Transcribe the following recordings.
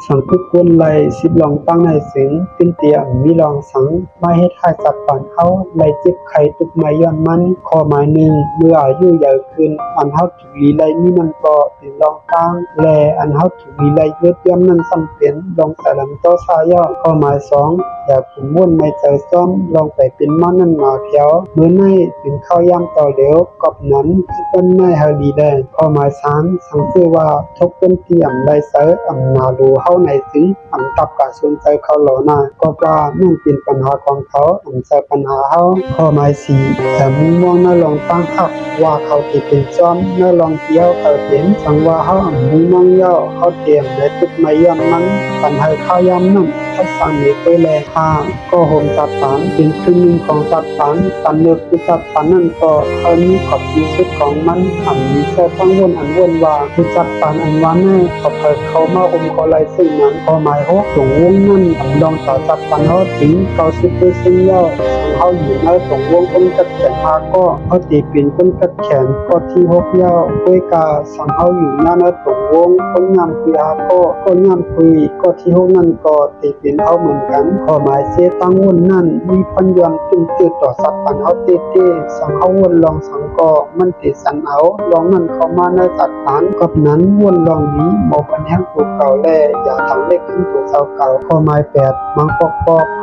สังทุกคนไลสิบลองตั้งในสิงขึ้นเตียมมีลองสังไม่ให้ทายจัดก่อนเขาไลจิบไข่ตุกไม้ย้อนมันข้อหมายหนึ่งเมื่ออายุใหญ่ขึ้นอันเฮาถูกลีไลมีมันก็เป็นลองตั้งและอันเฮาถูกลีไลยดย่อมนั้นสังเป็นลองใส่ลำโตซาย่อข้อหมายสองอย่าผมม่วนไม่ใจซ้อมลองไปเป็นมันนั่นมาเพียวเมื่อในเป็นข้าวย่ำต่อเหลวกอบนั้นที่ต้นไม้เฮาลีแดงข้อหมายสามสังซื้อว่าทุกต้นที่อ่ำไลเสออ่ำนาดูเฮาในสิงอ่ำกับกะสนใจเขาหลอนาก็ว่านั่นเป็นปัญหาของเขาอ่ำใจปัญหาเฮาข้อหมายสี่แต่มีมองน่าลองตั้งคักว่าเขาที่เป็นซ้อมน่าลองเที่ยวเขาเป็นสังว่าเฮาอ่ำมีมองเย้าเขาเตรียมในตุกไม้ย้อนมันปัญหาข้าวย่ำนั่นถ้าสั่งนี้ไปแลห้าก็โหมจัดปันเป็นครึ่งหนึ่งของจัดปันปันเลือกผู้จัดปันนั่นก็เขามีขอบที่สุดของมันอันมีแค่ตั้งวนอันวนว่าผู้จัดปันอันว่าแน่ขอเปิดเขามาขอไล่สิ่งนั้นพอหมายหกหลงวงนั่นลองต่อจัดปันเขาถึง90%แล้วเขาอยู่ในตรงวงคนกัดแขนมาก็เขาตีเป็นคนกัดแขนก็ที่หกเย้าด้วยกาสังเขาอยู่หน้าตรงวงคนยามคุยอาก็ยามคุยก็ที่หกนั่นก็ตีเป็นเขาเหมือนกันข้อหมายเสียตั้งวนนั่นมีปัญญาจุ่มจืดต่อสัตว์ปันเขาเต้สังเขาวนลองสังก็มันติดสันเอาลองนั่นเขามาในสัตว์ปันกับนั้นวนลองนี้หมอปัญแห้งตัวเก่าแล่อย่าทำเล็กขึ้นตัวเก่าข้อหมาย8มังปอก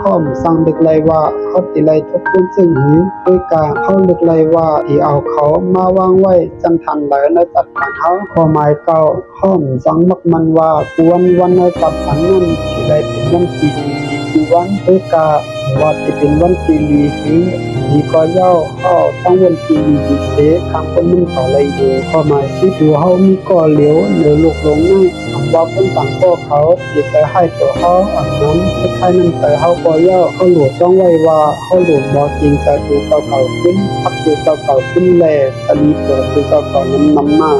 ข้อมสั่งเด็กไรว่าเขาติไรทบทวนซึ่งหือด้วยการเขาเด็กไรว่าที่เอาเขามาวางไว้จันทันไหลในสัตว์ปันเขาข้อหมาย9ข้อมสั่งมักมันว่าควรวันในสัตว์ปันนั่นที่ไรเป็นวันที่ดีคือวันด้วยการว่าจะเป็นวันที่ดีคือดีก็เย้าเขาต้องวันที่ดีเสคำคนมันเขาไรอยู่ข้อหมาย10ดูเขามีก่อเหลวเหลือลูกลงง่ายคำว่าเพิ่นต่างก็เขาจิตใจให้ตัวเขาอันนั้นสุดท้ายนั้นใจเขาก็เย้าเขาหลุดต้องไว้ว่าเขาหลุดบ่จริงใจดูเก่าๆขึ้นพักดูเก่าๆขึ้นแลสลีตัวดูเก่าๆนั้นนำหน้า